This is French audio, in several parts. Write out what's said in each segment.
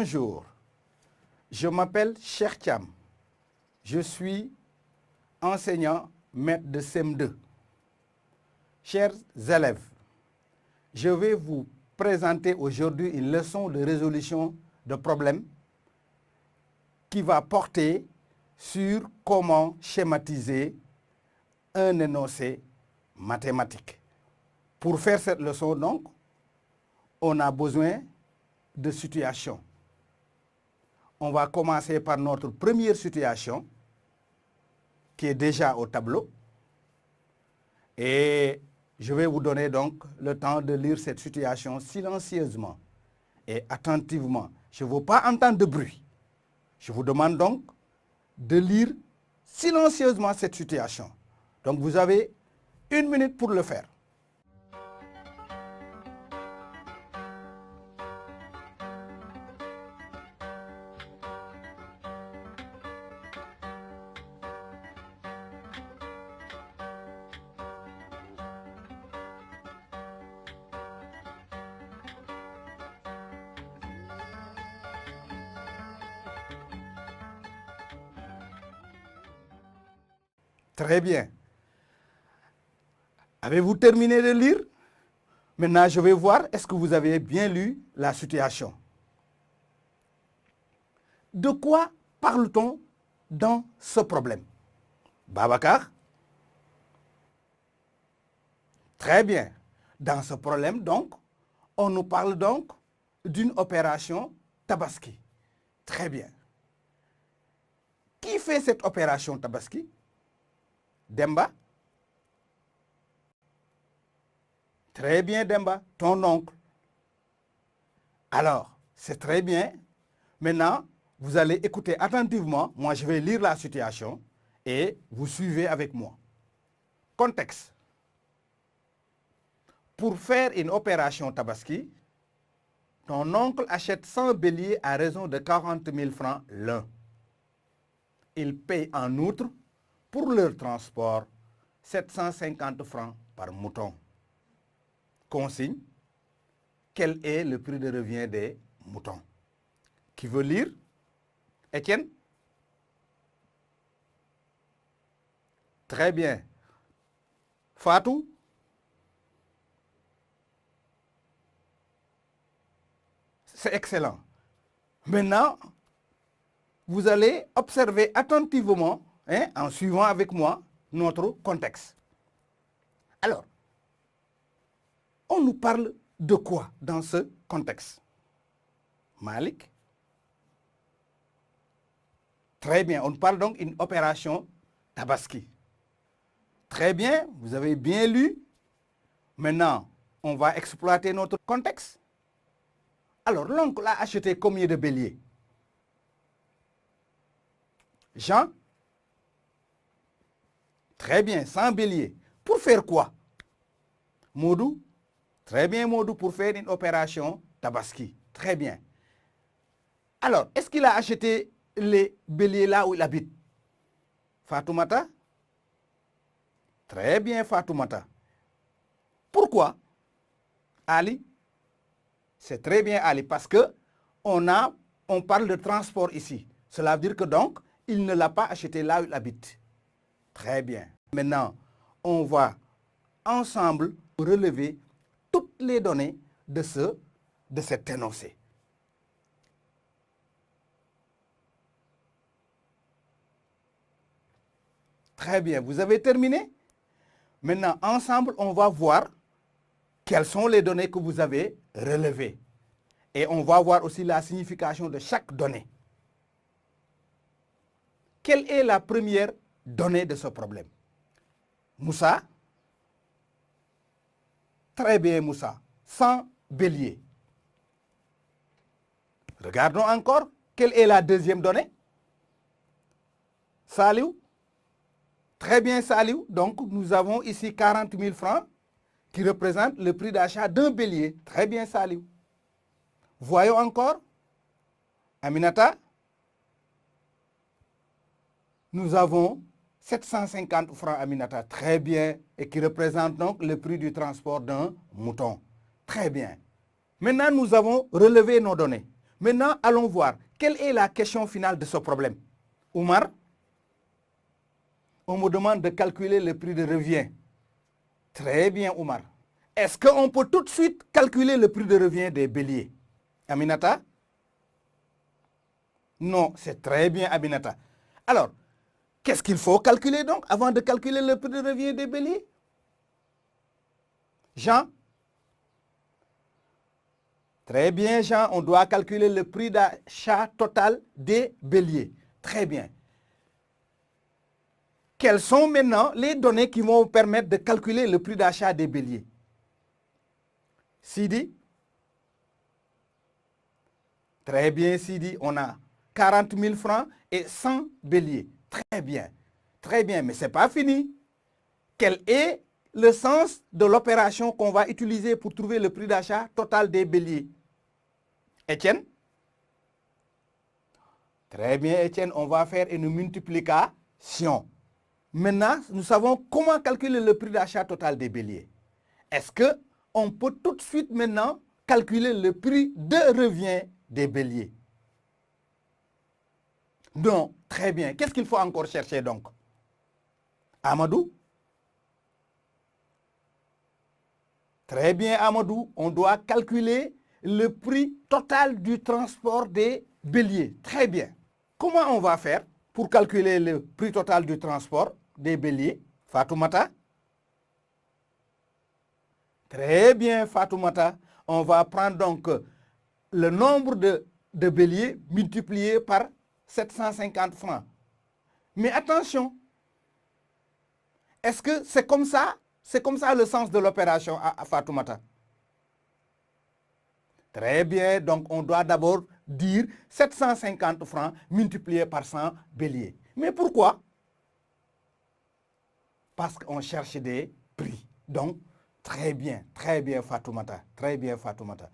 Bonjour, je m'appelle Cheikh Thiam. Je suis enseignant maître de CM2. Chers élèves, je vais vous présenter aujourd'hui une leçon de résolution de problèmes qui va porter sur comment schématiser un énoncé mathématique. Pour faire cette leçon, donc, on a besoin de situations. On va commencer par notre première situation, qui est déjà au tableau. Et je vais vous donner donc le temps de lire cette situation silencieusement et attentivement. Je ne veux pas entendre de bruit. Je vous demande donc de lire silencieusement cette situation. Donc vous avez 1 minute pour le faire. Très bien. Avez-vous terminé de lire? Maintenant, je vais voir, est-ce que vous avez bien lu la situation? De quoi parle-t-on dans ce problème? Babacar? Très bien. Dans ce problème, donc, on nous parle donc d'une opération Tabaski. Très bien. Qui fait cette opération Tabaski? Demba? Très bien, Demba, ton oncle. Alors, c'est très bien. Maintenant, vous allez écouter attentivement. Moi, je vais lire la situation et vous suivez avec moi. Contexte. Pour faire une opération Tabaski, ton oncle achète 100 béliers à raison de 40 000 francs l'un. Il paye en outre pour leur transport 750 francs par mouton. Consigne, quel est le prix de revient des moutons? Qui veut lire? Étienne? Très bien. Fatou? C'est excellent. Maintenant, vous allez observer attentivement, en suivant avec moi, notre contexte. Alors, on nous parle de quoi dans ce contexte? Malik? Très bien, on nous parle donc d'une opération Tabaski. Très bien, vous avez bien lu. Maintenant, on va exploiter notre contexte. Alors, l'oncle a acheté combien de béliers? Jean? Très bien, 100 béliers. Pour faire quoi? Modou? Très bien, Modou, pour faire une opération Tabaski. Très bien. Alors, est-ce qu'il a acheté les béliers là où il habite? Fatoumata? Très bien, Fatoumata. Pourquoi? Ali? C'est très bien, Ali, parce que on parle de transport ici. Cela veut dire que donc, il ne l'a pas acheté là où il habite. Très bien. Maintenant, on va ensemble relever toutes les données de cet énoncé. Très bien, vous avez terminé? Maintenant, ensemble, on va voir quelles sont les données que vous avez relevées. Et on va voir aussi la signification de chaque donnée. Quelle est la première donnée de ce problème? Moussa? Très bien, Moussa. 100 béliers. Regardons encore. Quelle est la deuxième donnée? Saliou? Très bien, Saliou. Donc, nous avons ici 40 000 francs qui représentent le prix d'achat d'un bélier. Très bien, Saliou. Voyons encore. Aminata? Nous avons 750 francs, Aminata. Très bien. Et qui représente donc le prix du transport d'un mouton. Très bien. Maintenant, nous avons relevé nos données. Maintenant, allons voir. Quelle est la question finale de ce problème? Oumar, on me demande de calculer le prix de revient. Très bien, Oumar. Est-ce qu'on peut tout de suite calculer le prix de revient des béliers? Aminata? Non, c'est très bien, Aminata. Alors, qu'est-ce qu'il faut calculer donc avant de calculer le prix de revient des béliers? Jean? Très bien, Jean. On doit calculer le prix d'achat total des béliers. Très bien. Quelles sont maintenant les données qui vont vous permettre de calculer le prix d'achat des béliers? Sidi? Très bien, Sidi. On a 40 000 francs et 100 béliers. Très bien. Très bien, mais ce n'est pas fini. Quel est le sens de l'opération qu'on va utiliser pour trouver le prix d'achat total des béliers? Étienne? Très bien, Étienne. On va faire une multiplication. Maintenant, nous savons comment calculer le prix d'achat total des béliers. Est-ce qu'on peut tout de suite maintenant calculer le prix de revient des béliers? Non, très bien. Qu'est-ce qu'il faut encore chercher donc? Amadou? Très bien, Amadou. On doit calculer le prix total du transport des béliers. Très bien. Comment on va faire pour calculer le prix total du transport des béliers? Fatoumata? Très bien, Fatoumata. On va prendre donc le nombre de béliers multiplié par 750 francs. Mais attention, est-ce que c'est comme ça? C'est comme ça le sens de l'opération à Fatoumata? Très bien, donc on doit d'abord dire 750 francs multiplié par 100 béliers. Mais pourquoi? Parce qu'on cherche des prix. Donc, très bien Fatoumata, très bien Fatoumata.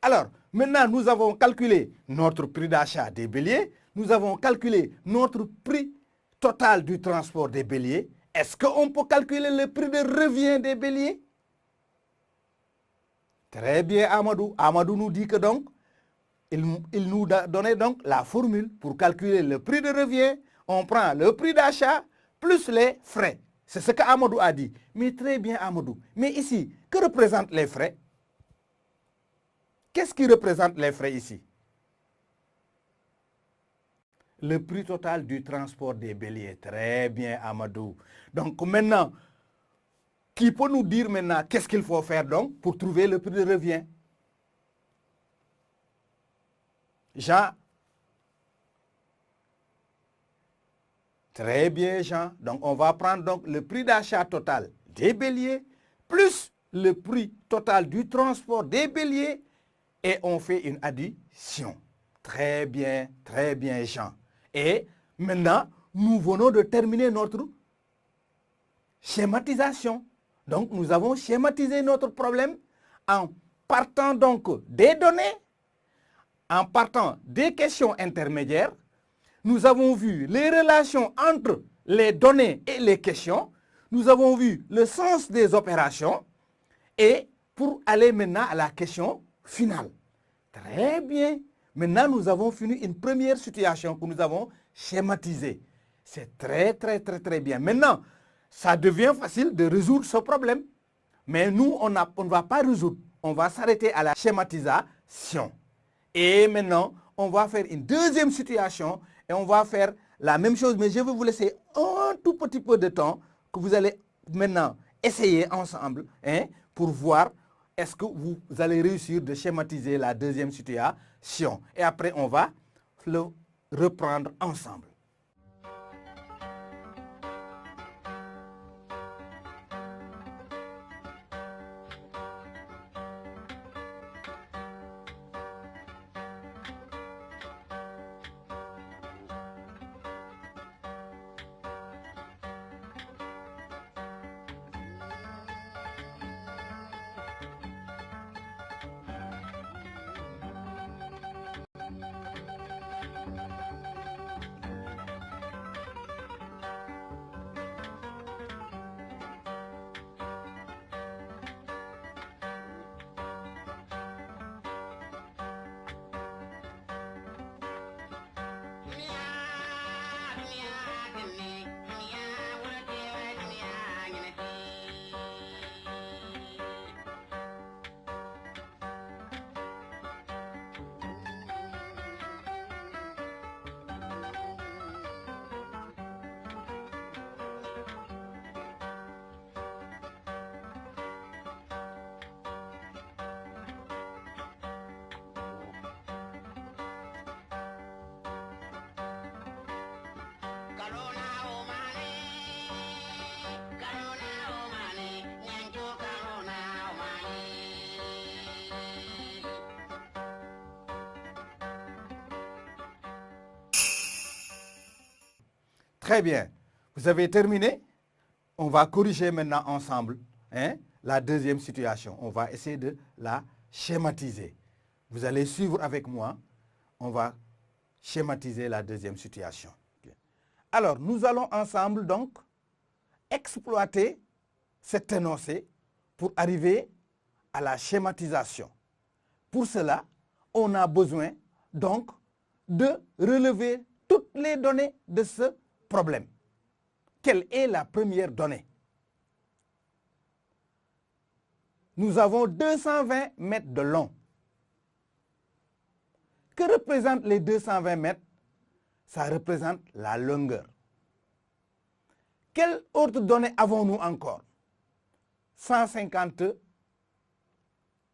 Alors, maintenant nous avons calculé notre prix d'achat des béliers, nous avons calculé notre prix total du transport des béliers. Est-ce qu'on peut calculer le prix de revient des béliers? Très bien, Amadou. Amadou nous dit que donc, il nous a donné donc la formule pour calculer le prix de revient. On prend le prix d'achat plus les frais. C'est ce qu'Amadou a dit. Mais très bien, Amadou. Mais ici, que représentent les frais? Qu'est-ce qui représente les frais ici? Le prix total du transport des béliers. Très bien, Amadou. Donc maintenant, qui peut nous dire maintenant qu'est-ce qu'il faut faire donc pour trouver le prix de revient? Jean? Très bien, Jean. Donc, on va prendre donc le prix d'achat total des béliers plus le prix total du transport des béliers et on fait une addition. Très bien, Jean. Et maintenant, nous venons de terminer notre schématisation. Donc, nous avons schématisé notre problème en partant donc des données, en partant des questions intermédiaires. Nous avons vu les relations entre les données et les questions. Nous avons vu le sens des opérations. Et pour aller maintenant à la question finale. Très bien. Maintenant, nous avons fini une première situation que nous avons schématisée. C'est très bien. Maintenant, ça devient facile de résoudre ce problème. Mais nous, on ne va pas résoudre. On va s'arrêter à la schématisation. Et maintenant, on va faire une deuxième situation et on va faire la même chose. Mais je vais vous laisser un tout petit peu de temps que vous allez maintenant essayer ensemble pour voir est-ce que vous allez réussir de schématiser la deuxième situation. Et après, on va le reprendre ensemble. Très bien. Vous avez terminé? On va corriger maintenant ensemble, hein, la deuxième situation. On va essayer de la schématiser. Vous allez suivre avec moi. On va schématiser la deuxième situation. Alors, nous allons ensemble donc exploiter cet énoncé pour arriver à la schématisation. Pour cela, on a besoin donc de relever toutes les données de ce problème. Quelle est la première donnée? Nous avons 220 mètres de long. Que représentent les 220 mètres? Ça représente la longueur. Quelle autre donnée avons-nous encore? 150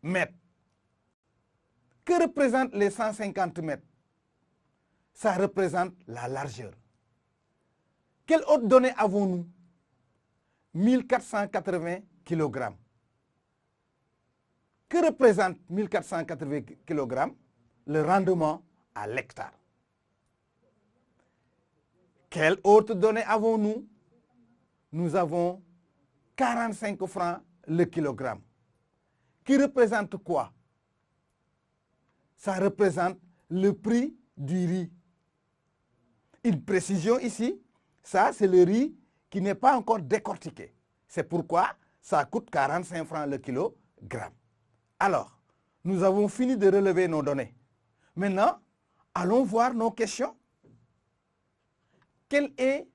mètres. Que représentent les 150 mètres? Ça représente la largeur. Quelle autre donnée avons-nous? 1480 kg. Que représente 1480 kg? Le rendement à l'hectare. Quelle autre donnée avons-nous? Nous avons 45 francs le kilogramme. Qui représente quoi? Ça représente le prix du riz. Une précision ici, ça c'est le riz qui n'est pas encore décortiqué. C'est pourquoi ça coûte 45 francs le kilogramme. Alors, nous avons fini de relever nos données. Maintenant, allons voir nos questions. Quelle est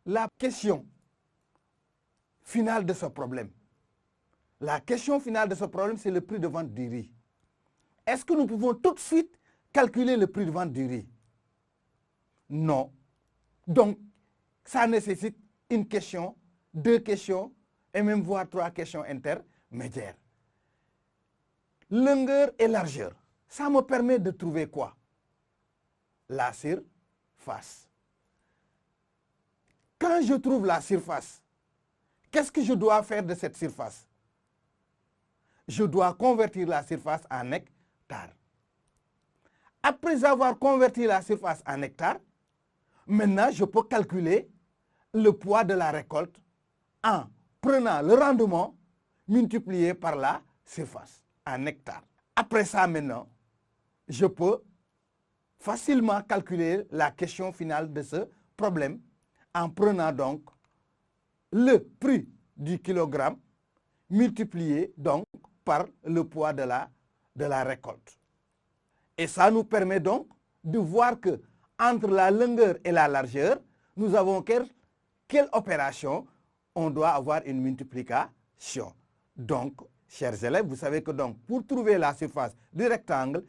la question finale de ce problème? La question finale de ce problème, c'est le prix de vente du riz. Est-ce que nous pouvons tout de suite calculer le prix de vente du riz? Non. Donc, ça nécessite une question, deux questions, et même voire trois questions intermédiaires. Longueur et largeur. Ça me permet de trouver quoi? La surface. Quand je trouve la surface, qu'est-ce que je dois faire de cette surface? Je dois convertir la surface en hectares. Après avoir converti la surface en hectares, maintenant je peux calculer le poids de la récolte en prenant le rendement multiplié par la surface en hectares. Après ça maintenant, je peux facilement calculer la question finale de ce problème en prenant donc le prix du kilogramme multiplié donc par le poids de la récolte. Et ça nous permet donc de voir que entre la longueur et la largeur, nous avons quelle opération? On doit avoir une multiplication. Donc, chers élèves, vous savez que donc pour trouver la surface du rectangle,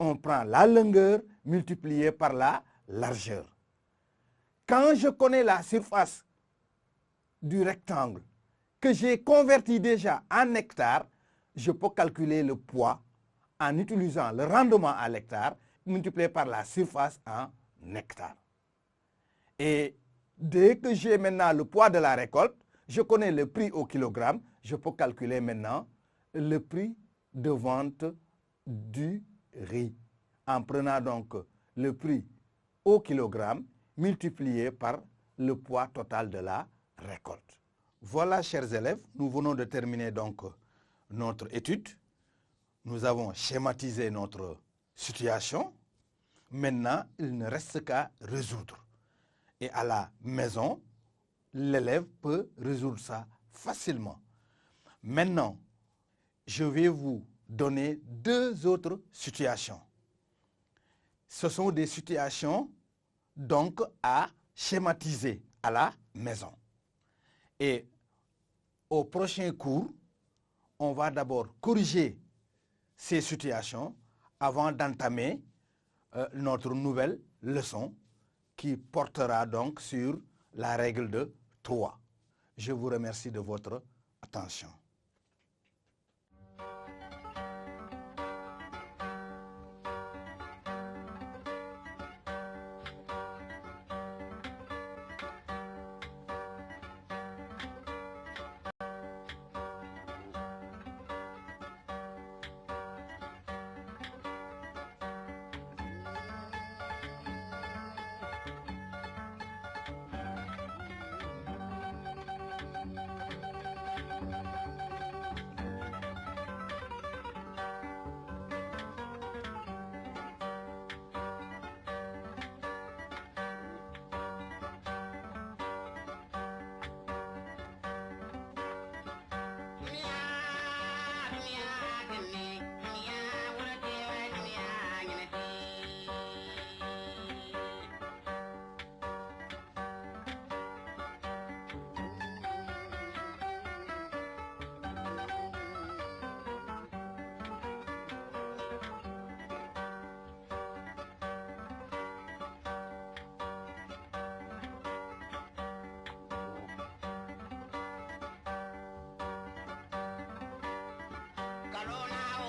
on prend la longueur multipliée par la largeur. Quand je connais la surface du rectangle, que j'ai converti déjà en hectares, je peux calculer le poids en utilisant le rendement à l'hectare multiplié par la surface en hectares. Et dès que j'ai maintenant le poids de la récolte, je connais le prix au kilogramme, je peux calculer maintenant le prix de vente du riz en prenant donc le prix au kilogramme multiplié par le poids total de la récolte. Voilà, chers élèves, nous venons de terminer donc notre étude. Nous avons schématisé notre situation. Maintenant, il ne reste qu'à résoudre. Et à la maison, l'élève peut résoudre ça facilement. Maintenant, je vais vous donner deux autres situations. Ce sont des situations donc à schématiser à la maison. Et au prochain cours, on va d'abord corriger ces situations avant d'entamer notre nouvelle leçon qui portera donc sur la règle de 3. Je vous remercie de votre attention. Corona